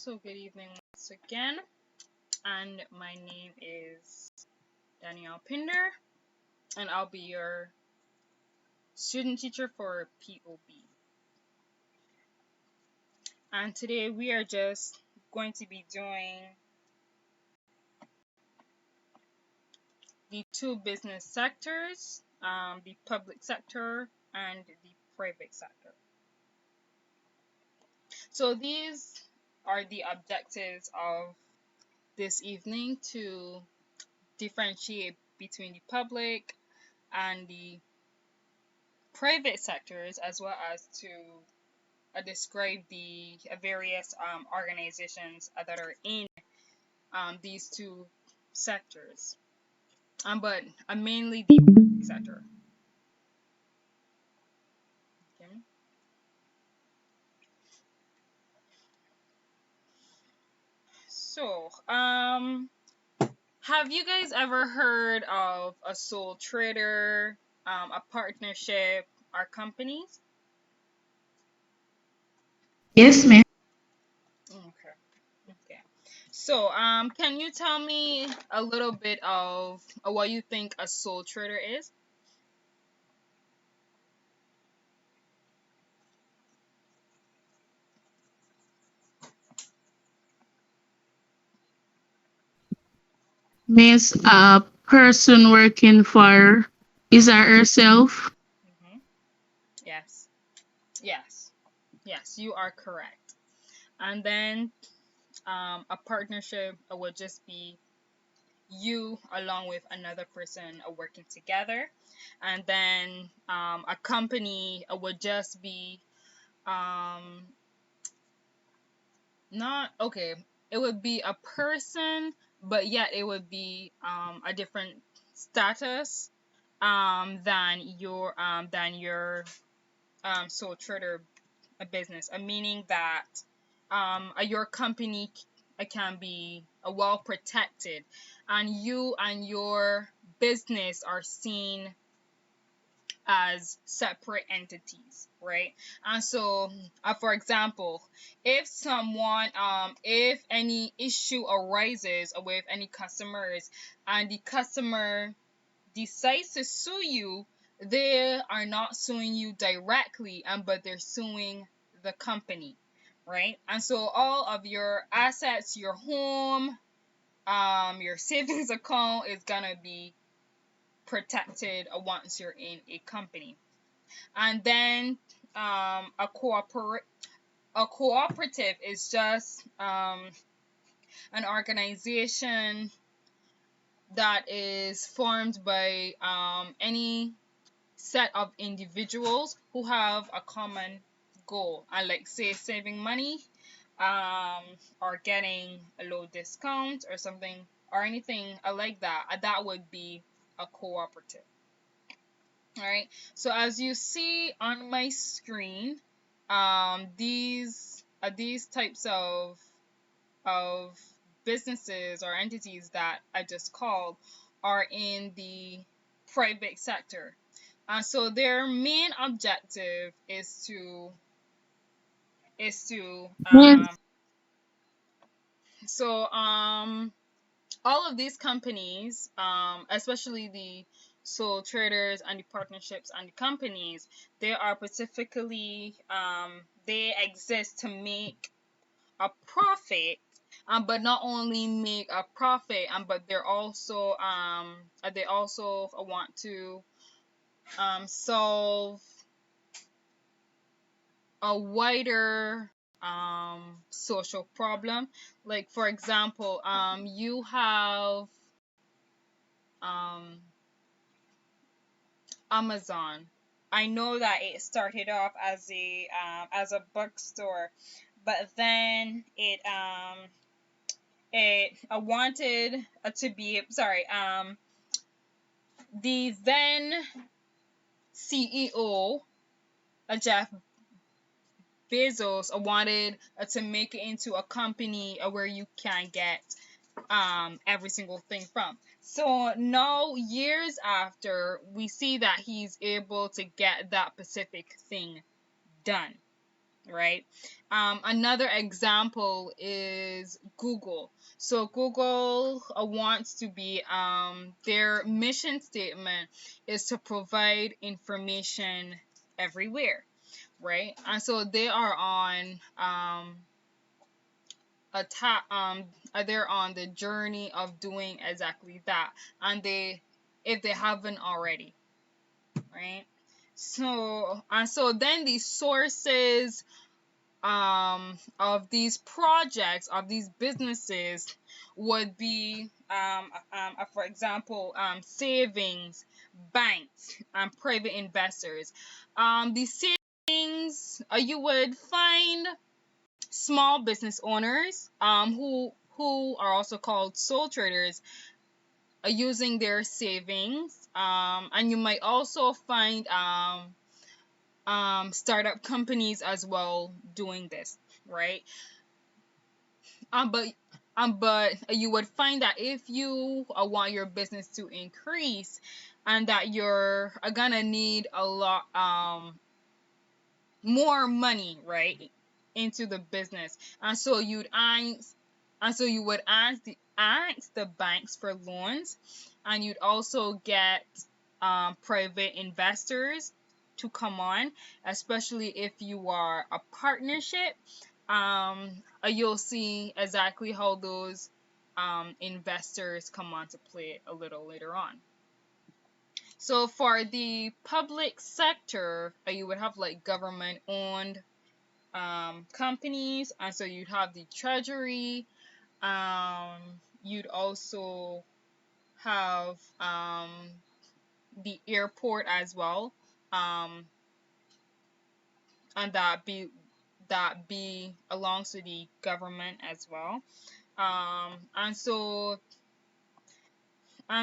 So good evening once again, and my name is Danielle Pinder, and I'll be your student teacher for POB. And today we are just going to be doing the two business sectors, the public sector and the private sector. So these are the objectives of this evening: to differentiate between the public and the private sectors, as well as to describe the various organizations that are in these two sectors, but mainly the public sector. Okay. So, have you guys ever heard of a sole trader, a partnership, or companies? Yes, ma'am. Okay. Okay. So, can you tell me a little bit of what you think a sole trader is? Miss a person working for is or herself. Mm-hmm. Yes. Yes. Yes, you are correct. And then a partnership would just be you along with another person working together. And then a company would just be um, not okay. It would be a person, but yet it would be a different status than your sole trader business, meaning that your company can be well protected, and you and your business are seen as separate entities, right? And so, for example, if any issue arises with any customers, and the customer decides to sue you, they are not suing you directly, but they're suing the company, right? And so all of your assets, your home, your savings account is gonna be protected once you're in a company. And then a cooperative is just an organization that is formed by any set of individuals who have a common goal, and like say saving money, or getting a low discount or something, or anything like that. That would be a cooperative. All right. So as you see on my screen, these types of businesses or entities that I just called are in the private sector. So their main objective is to Yes. so all of these companies, especially the sole traders and the partnerships and the companies, they are specifically they exist to make a profit, but not only make a profit, but they also want to solve a wider social problem. Like for example, you have um Amazon. I know that it started off as a bookstore, but then it wanted to be sorry the then CEO, Jeff Bezos, wanted to make it into a company where you can get every single thing from. So now, years after, we see that he's able to get that specific thing done, right? Another example is Google. So Google wants to be their mission statement is to provide information everywhere, right? And so they are on a they're on the journey of doing exactly that, and they, if they haven't already, right? So then the sources of these projects, of these businesses, would be for example, savings, banks, and private investors. The savings, you would find small business owners, who are also called sole traders, using their savings, and you might also find startup companies as well doing this, right? But you would find that if you want your business to increase, and that you're gonna need a lot more money, right, into the business, and so you would ask the banks for loans, and you'd also get private investors to come on, especially if you are a partnership. You'll see exactly how those investors come on to play a little later on. So for the public sector, you would have like government owned companies, and so you'd have the treasury. You'd also have the airport as well, um, and that belongs to the government as well. And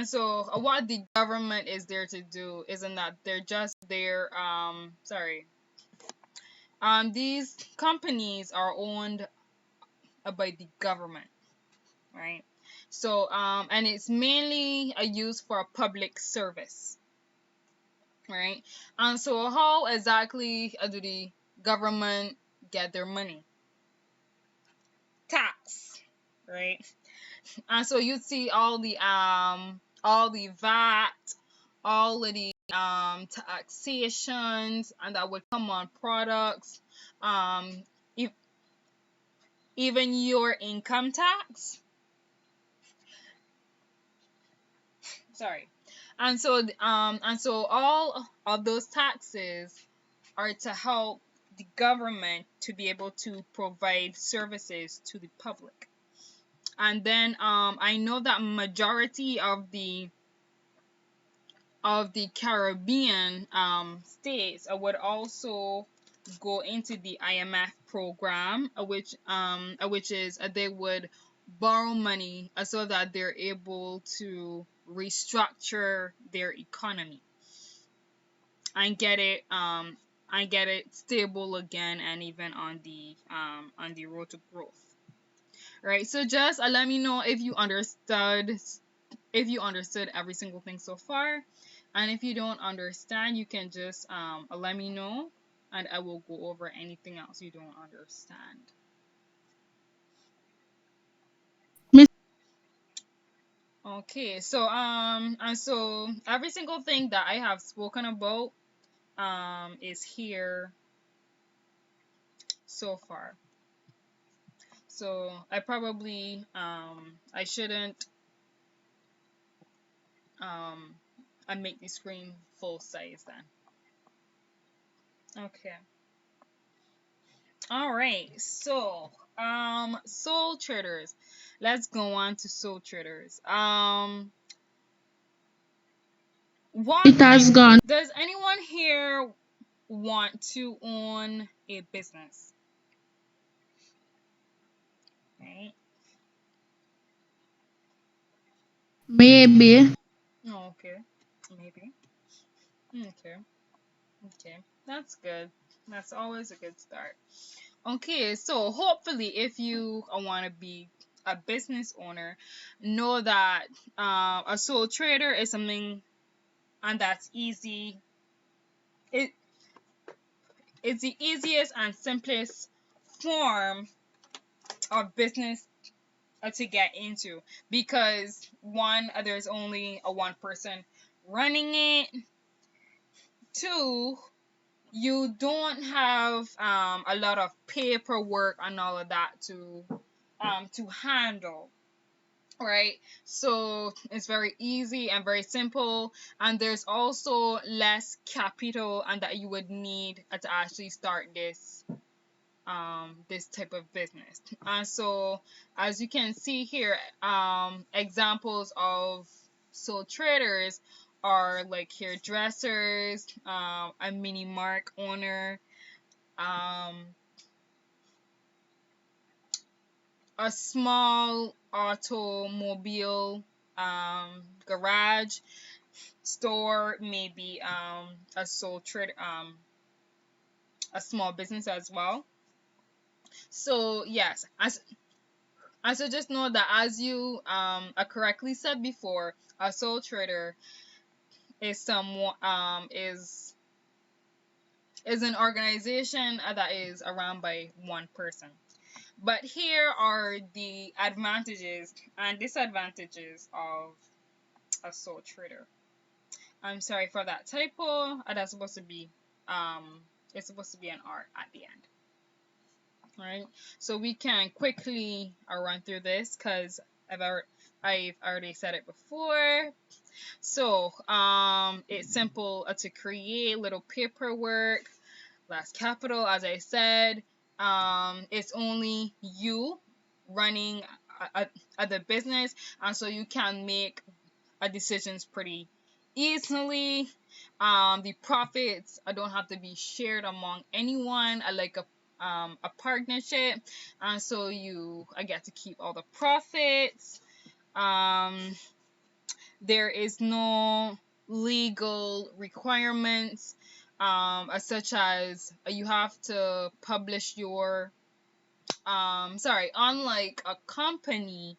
so what the government is there to do isn't that they're just there. These companies are owned by the government, right? So and it's mainly used for public service, right? And so how exactly do the government get their money? Tax, right? And so you see all the VAT, all of the taxations, and that would come on products, um e- even your income tax. Sorry. And so all of those taxes are to help the government to be able to provide services to the public. And then I know that majority of the Caribbean states would also go into the IMF program, which is they would borrow money so that they're able to restructure their economy and get it stable again, and even on the road to growth. Right. So just let me know if you understood every single thing so far. And if you don't understand, you can just let me know, and I will go over anything else you don't understand. Miss Okay, so every single thing that I have spoken about is here so far. So I shouldn't I make the screen full size then. Okay. All right. So, soul traders. Let's go on to soul traders. it has gone. Does anyone here want to own a business? Right? Maybe. Oh, okay. Maybe. Okay. Okay. That's good. That's always a good start. Okay, so hopefully, if you want to be a business owner, know that a sole trader is something, and that's easy. It it's the easiest and simplest form of business to get into, because one, there's only a one person running it. Two, you don't have a lot of paperwork and all of that to handle, right? So it's very easy and very simple, and there's also less capital and that you would need to actually start this type of business. And so as you can see here, examples of sole traders are like hairdressers, a mini mark owner, a small automobile garage store, maybe a sole trader, a small business as well. So yes, so just know that, as you correctly said before, a sole trader is someone is an organization that is run by one person. But here are the advantages and disadvantages of a sole trader. I'm sorry for that typo. That's supposed to be it's supposed to be an R at the end. All right. So we can quickly run through this because I've already said it before. So it's simple to create, little paperwork, less capital, as I said. It's only you running the business, and so you can make decisions pretty easily. The profits don't have to be shared among anyone, like a partnership, and so I get to keep all the profits. There is no legal requirements, such as you have to publish your unlike a company,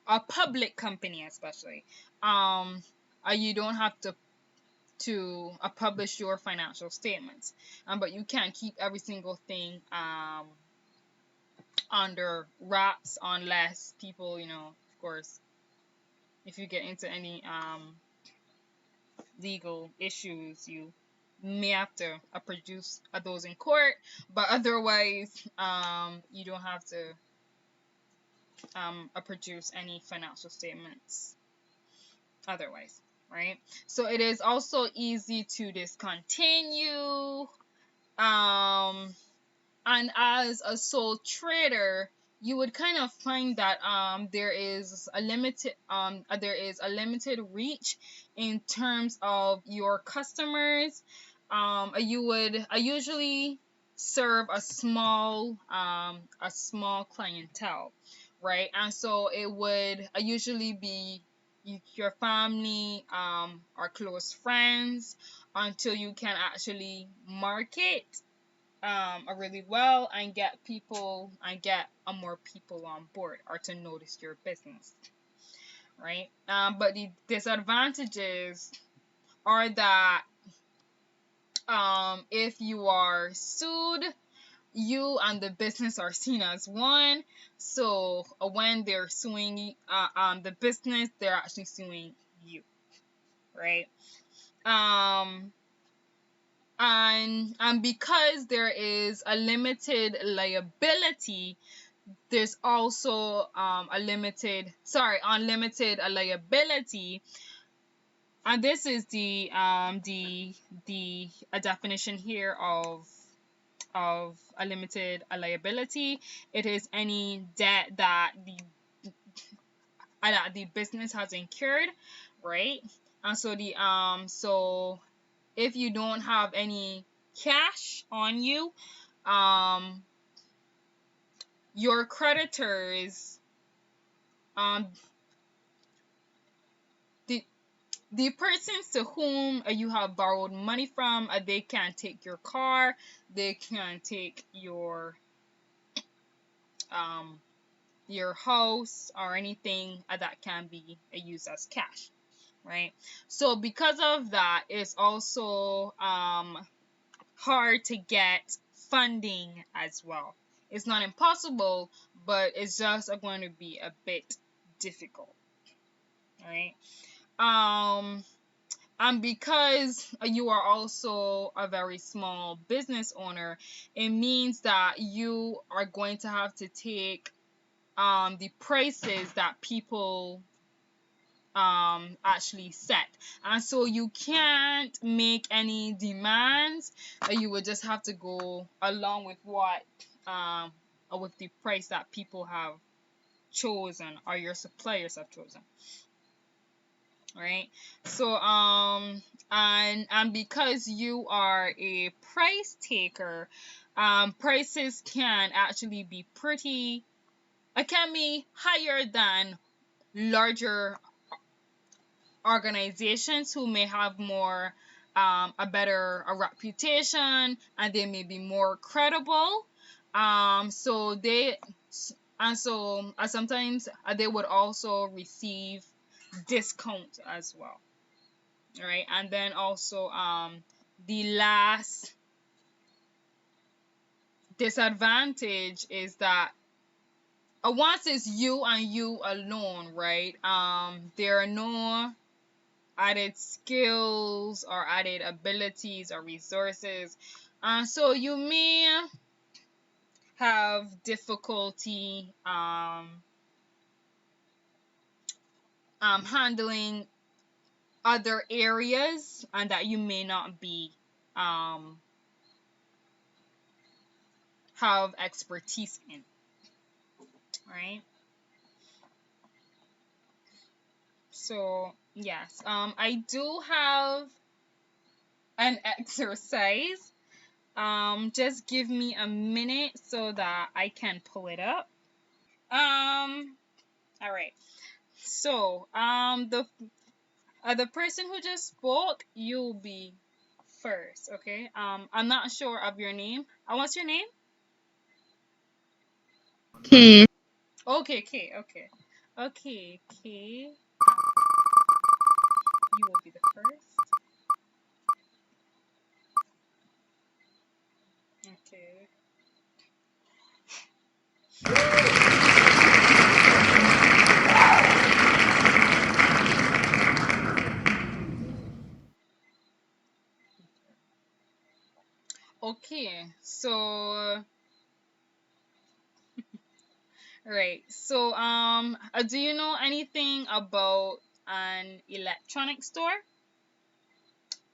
a public company especially, you don't have to publish your financial statements, but you can keep every single thing under wraps, unless people, of course, if you get into any legal issues, you may have to produce those in court, but otherwise you don't have to produce any financial statements otherwise, right? So it is also easy to discontinue, and as a sole trader, you would kind of find that there is a limited reach in terms of your customers. I usually serve a small clientele, right? And so it would usually be your family, or close friends, until you can actually market really well and get more people on board, or to notice your business, right? But the disadvantages are that if you are sued, you and the business are seen as one. So when they're suing the business, they're actually suing you, right? And because there is a limited liability, there's also unlimited liability, and this is the definition here of a limited liability. It is any debt that the business has incurred, right? And so if you don't have any cash on you, your creditors, the persons to whom you have borrowed money from, they can take your car, they can take your house, or anything that can be used as cash, right? So because of that, it's also hard to get funding as well. It's not impossible, but it's just going to be a bit difficult. All right. And because you are also a very small business owner, it means that you are going to have to take the prices that people actually set, and so you can't make any demands. You would just have to go along with what with the price that people have chosen or your suppliers have chosen. Right. So and because you are a price taker, prices can actually be pretty, it can be higher than larger organizations who may have more a better a reputation, and they may be more credible. So they and so sometimes they would also receive discount as well. All right. And then also the last disadvantage is that once it's you and you alone, right? There are no added skills or added abilities or resources. So you may have difficulty handling other areas and that you may not be um, have expertise in, right? So yes, I do have an exercise. Just give me a minute so that I can pull it up. All right. So, the person who just spoke, you'll be first, okay? I'm not sure of your name. What's your name? Okay. Okay, okay, okay, okay, okay. You will be the first. Okay. Okay. So, right. So, do you know anything about an electronic store?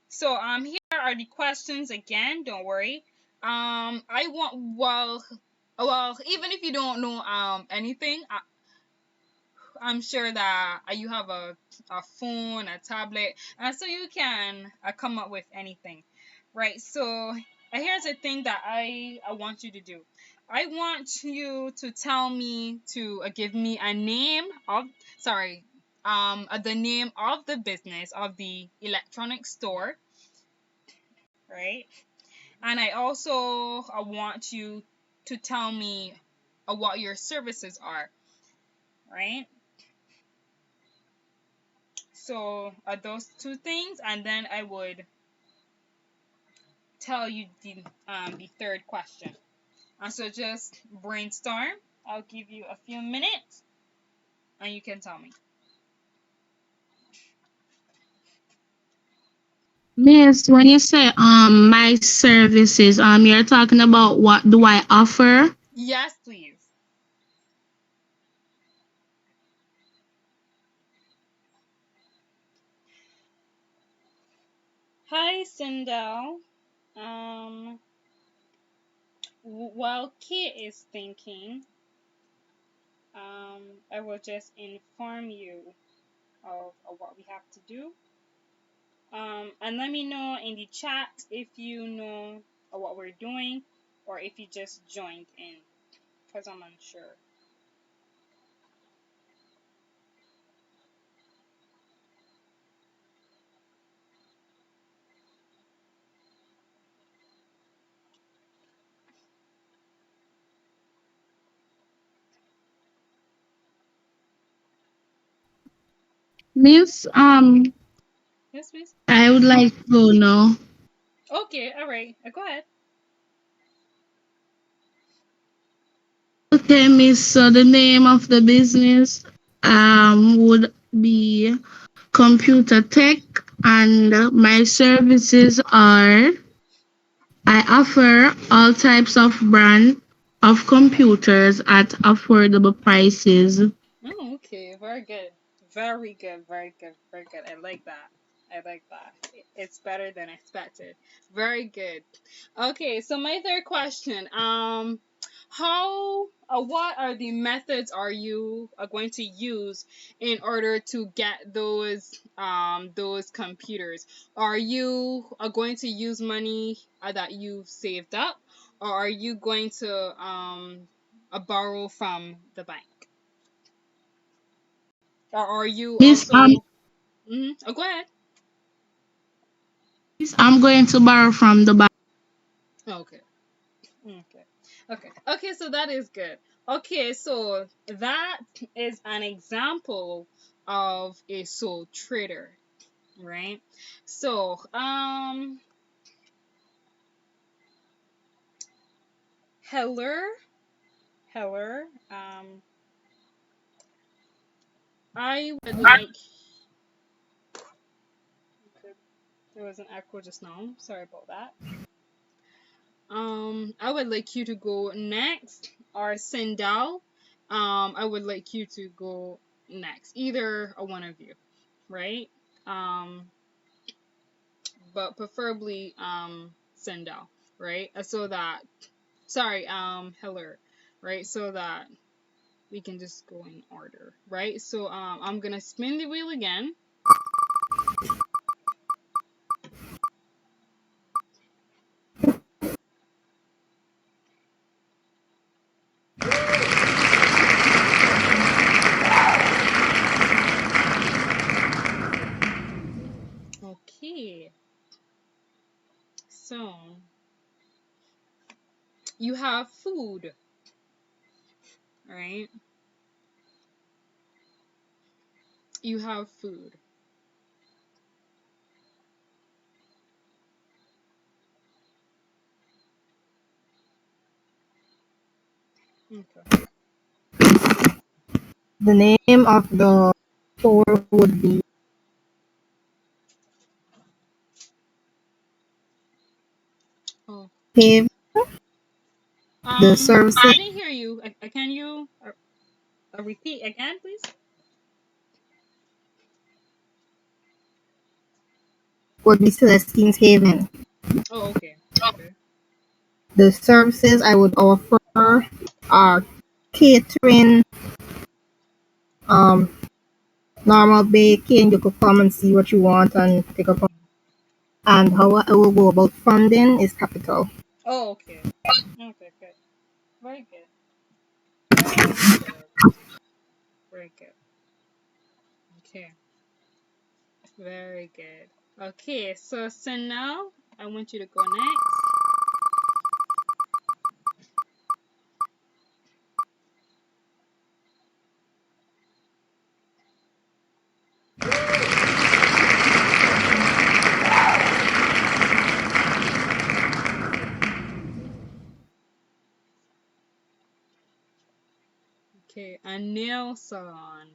So, here are the questions again. Don't worry. I want well, even if you don't know anything, I'm sure that you have a phone, a tablet, and so you can come up with anything, right? So here's the thing that I want you to do. I want you to tell me to give me a name of, sorry, the name of the business of the electronic store, right? And I also want you to tell me what your services are, right? So those two things, and then I would tell you the third question. And so just brainstorm. I'll give you a few minutes, and you can tell me. Miss, when you say my services, you're talking about what do I offer? Yes, please. Hi, Sindel. Um, while Kit is thinking, I will just inform you of what we have to do. And let me know in the chat if you know what we're doing or if you just joined in, because I'm unsure. Miss, Yes, please. I would like to know. Okay, all right. Go ahead. Okay, miss. So the name of the business would be Computer Tech, and my services are I offer all types of brand of computers at affordable prices. Oh, okay. Very good. Very good. Very good. Very good. I like that. I like that. It's better than expected. Very good. Okay, so my third question. How what are the methods are you are going to use in order to get those computers? Are you going to use money that you've saved up, or are you going to borrow from the bank? Or are you Miss, also? Oh, go ahead. miss, I'm going to borrow from the bank. Okay. Okay. Okay. So that is good. Okay. So that is an example of a sole trader, right? So, Heller, Heller, I would like. Okay, there was an echo just now. Sorry about that. I would like you to go next, or Sindal. I would like you to go next. Either or one of you, right? Um, but preferably Sindal, right? So that sorry, Heller, right? So that we can just go in order, right? So I'm gonna spin the wheel again. Okay, so you have food, right? You have food. Okay. The name of the store would be Oh. Pave. The I services didn't hear you. Can you repeat again, please? would be Celestine's Haven. Oh, okay. Okay. The services I would offer are catering, um, normal baking. You could come and see what you want and pick up. And how I will go about funding is capital. Oh, okay. Okay, good. Very good. Very good. Very good. Okay. Very good. Okay, so now I want you to go next. Okay, a nail salon.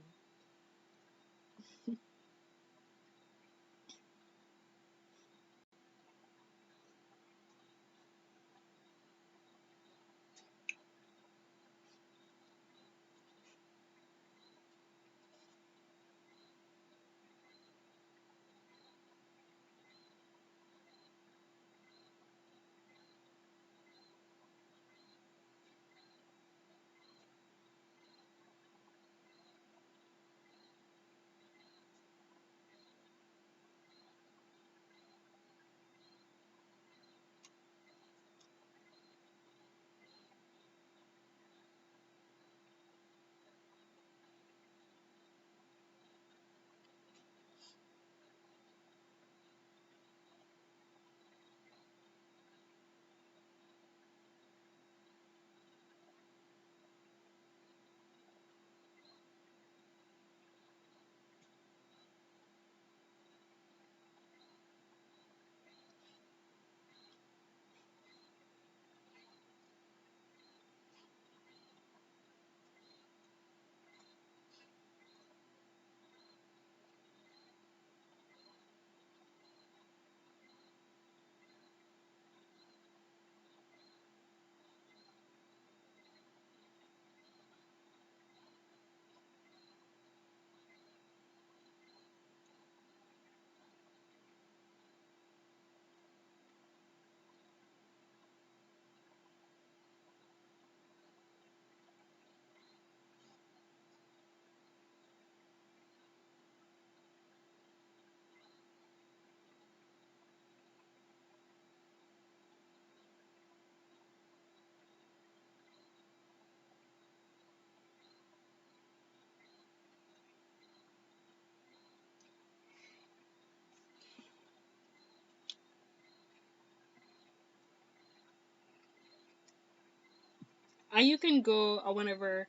You can go whenever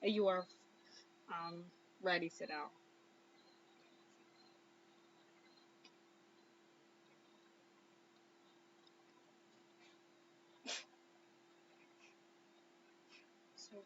you are ready, sit out. So,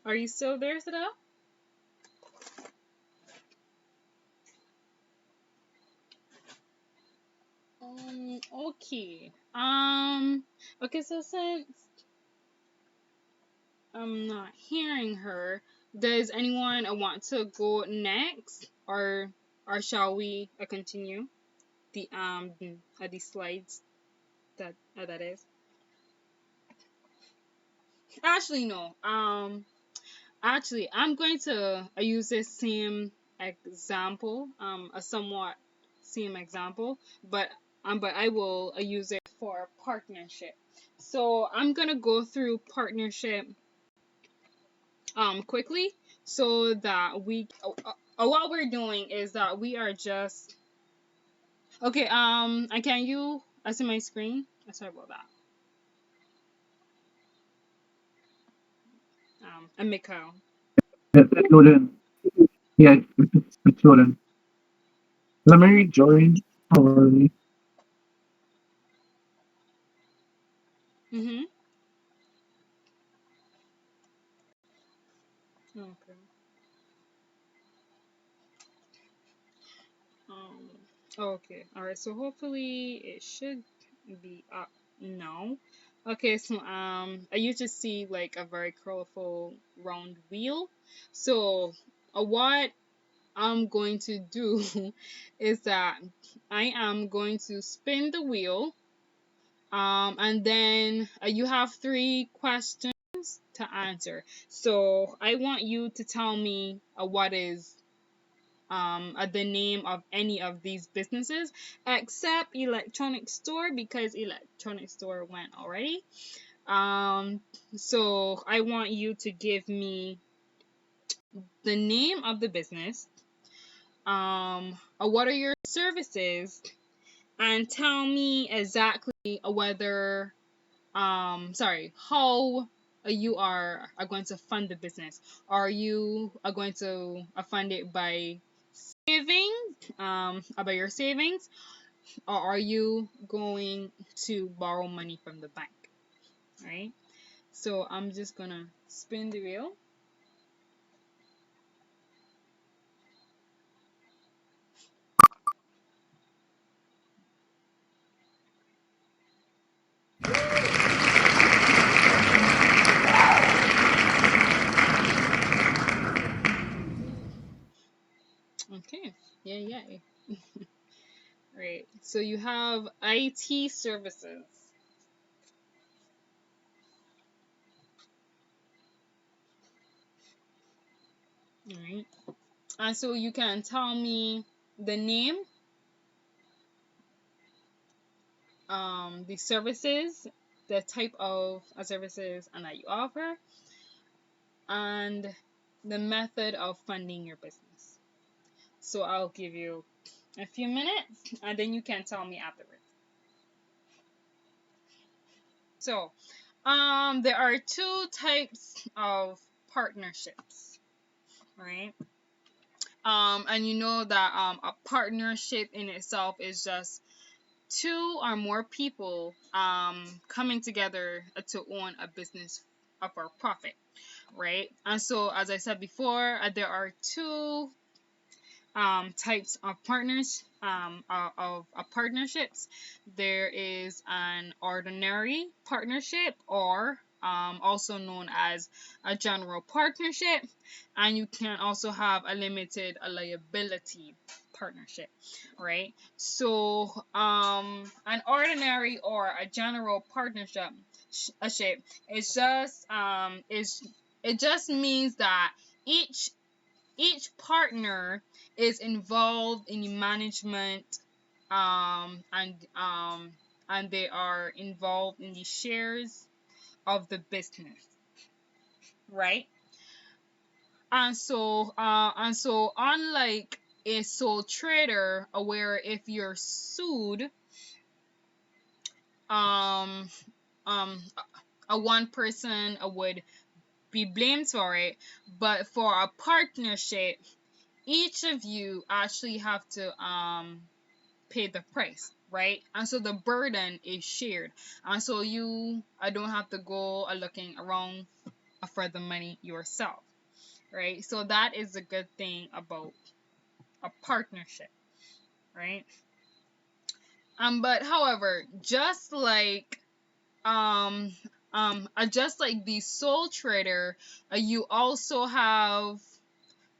are you still there, sit out? Okay. Okay, so since I'm not hearing her, does anyone want to go next, or shall we continue the slides that is? Actually, no. Actually, I'm going to use this same example, a somewhat same example, but I will use it for partnership. So I'm gonna go through partnership quickly so that what we're doing is that we are just okay. And can you see my screen? Sorry about that. And Mikhail. Yes, it's loading. Yeah, it's loading. Let me rejoin. Already. Mhm. Okay. Um, okay, all right. So hopefully it should be up now. Okay, so I used to see like a very colorful round wheel. So what I'm going to do is that I am going to spin the wheel. And then you have 3 questions to answer. So I want you to tell me what is the name of any of these businesses except electronic store because electronic store went already. um so I want you to give me the name of the business, what are your services, and tell me exactly whether sorry how you are going to fund the business. Are you going to fund it by saving, by your savings, or are you going to borrow money from the bank? Right. So I'm just gonna spin the wheel. Okay. Yeah, yeah. Right. So you have IT services. All right. And so you can tell me the name, the services, the type of services and that you offer, and the method of funding your business. So I'll give you a few minutes and then you can tell me afterwards. So, there are 2 types of partnerships, right? And you know that a partnership in itself is just 2 or more people coming together to own a business for profit. right? And so, as I said before, there are two types of partners of partnerships. There is an ordinary partnership, or also known as a general partnership, and you can also have a limited liability partnership, right? So an ordinary or a general partnership is just is it just means that each partner is involved in the management and they are involved in the shares of the business, right? And so unlike a sole trader, where if you're sued, um um a one person would be blamed for it, but for a partnership, each of you actually have to pay the price, right? And so the burden is shared, and so I don't have to go looking around for the money yourself, right? So that is a good thing about a partnership, right? But however, just like the sole trader, you also have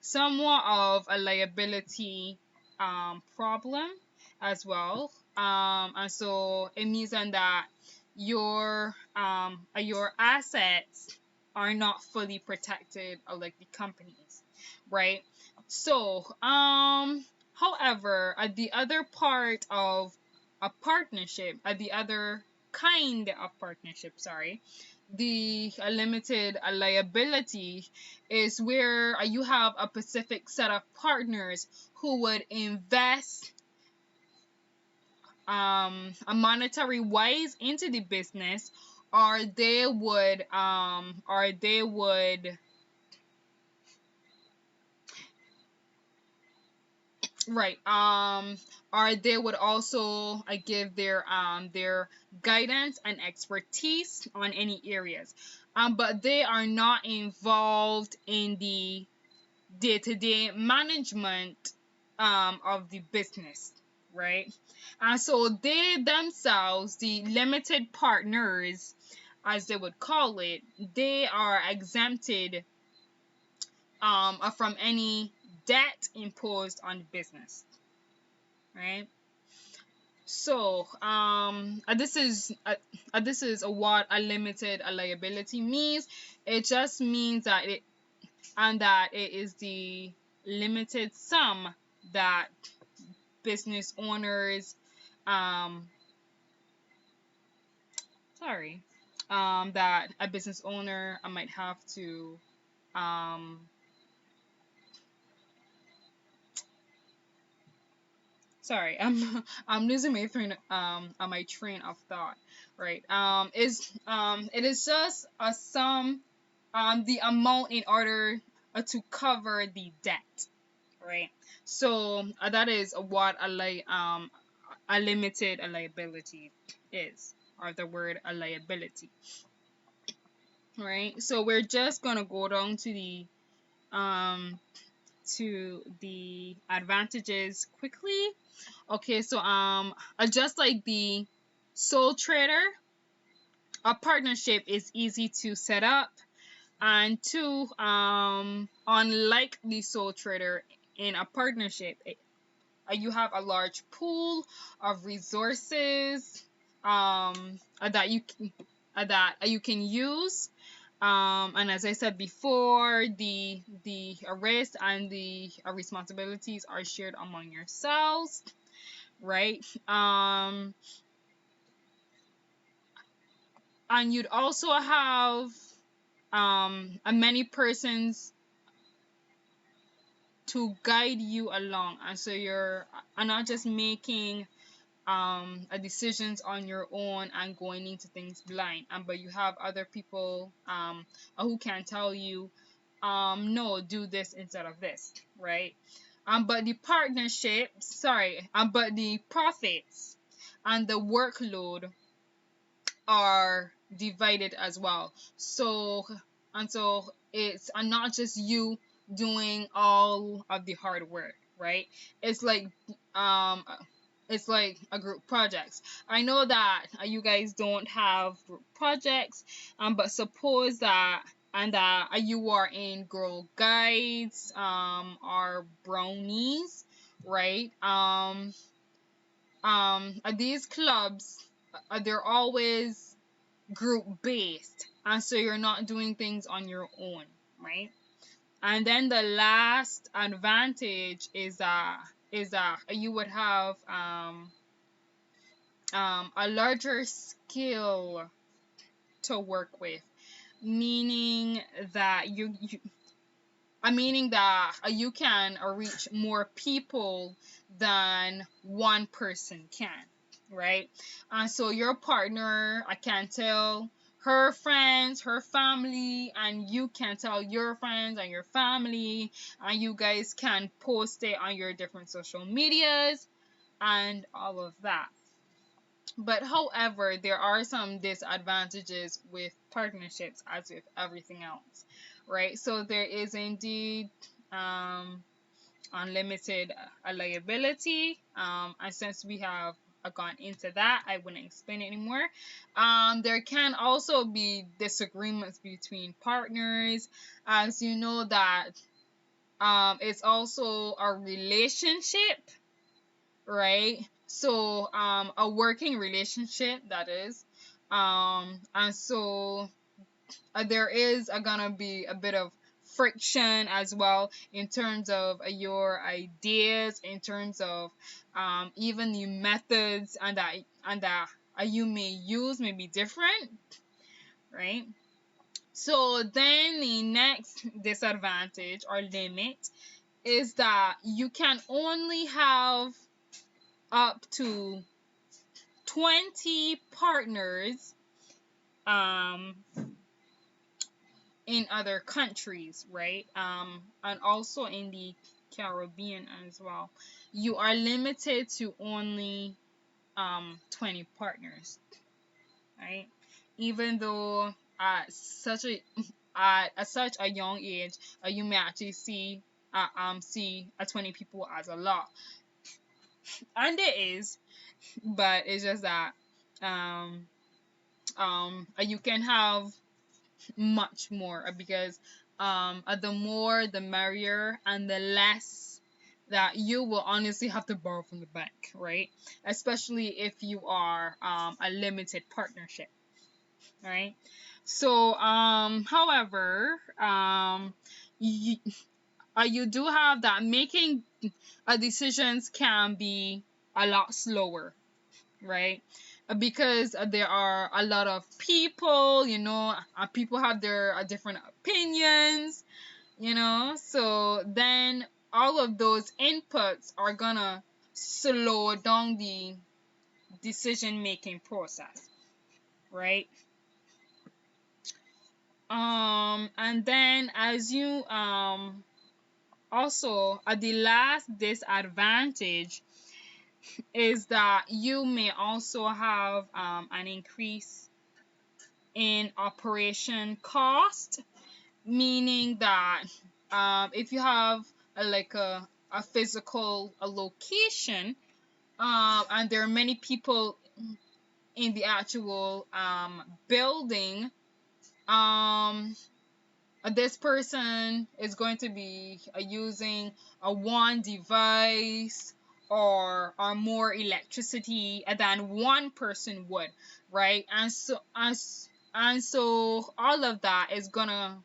somewhat of a liability problem as well. And so it means then that your assets are not fully protected like the companies, right? So however, the other part of a partnership, the other kind of partnership, sorry, the limited liability is where you have a specific set of partners who would invest a monetary wise into the business, or they would right or they would also give their guidance and expertise on any areas, but they are not involved in the day-to-day management of the business, right? And so they themselves, the limited partners, as they would call it, they are exempted from any debt imposed on the business, right? So this is what a limited liability means. It just means that it is the limited sum that business owners sorry that a business owner might have to um sorry I'm losing my train of thought, right? It is just a sum, the amount in order to cover the debt, right? So that is what a limited liability is, or the word a liability, right? So we're just gonna go down to the advantages quickly. Okay, so just like the sole trader, a partnership is easy to set up, and two, unlike the sole trader, in a partnership, you have a large pool of resources that you can use. And as I said before, the risk and the responsibilities are shared among yourselves, right? And you'd also have many persons to guide you along, and so you're not just making decisions on your own and going into things blind, but you have other people who can tell you no, do this instead of this, right? But the but the profits and the workload are divided as well. So And so it's not just you doing all of the hard work, right? It's like um it's like a group projects. I know that you guys don't have group projects, but suppose that and that you are in Girl Guides or Brownies, right? These clubs, they're always group based, and so you're not doing things on your own, right? And then the last advantage is that you would have a larger skill to work with, meaning that you can reach more people than one person can, right? And so your partner, I can tell her friends, her family, and you can tell your friends and your family, and you guys can post it on your different social medias and all of that. But however, there are some disadvantages with partnerships, as with everything else, right? So there is indeed unlimited liability, and since we have gone into that, I wouldn't explain it anymore. There can also be disagreements between partners, as you know that it's also a relationship, right? So a working relationship, that is. And so there is gonna be a bit of friction as well in terms of your ideas, in terms of even the methods and that you may use may be different, right? So then the next disadvantage or limit is that you can only have up to 20 partners um in other countries, right? And also in the Caribbean as well. You are limited to only 20 partners, right? Even though at such a young age, you may actually see 20 people as a lot, and it is, but it's just that you can have much more, because the more the merrier, and the less that you will honestly have to borrow from the bank, right? Especially if you are a limited partnership, right? So however, you, you do have that making decisions can be a lot slower, right? Because there are a lot of people, people have their different opinions, so then all of those inputs are gonna slow down the decision making process, right? And then as you also the last disadvantage is that you may also have an increase in operation cost, meaning that if you have like a physical location, and there are many people in the actual building, um, this person is going to be using a one device or more electricity than one person would, right? And so all of that is going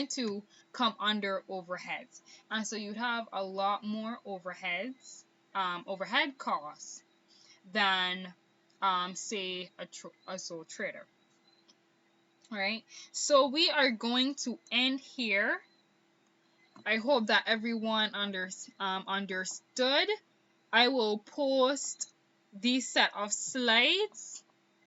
to come under overheads, and so you'd have a lot more overhead costs than say a sole trader. Right, so we are going to end here. I hope that everyone understood. I will post this set of slides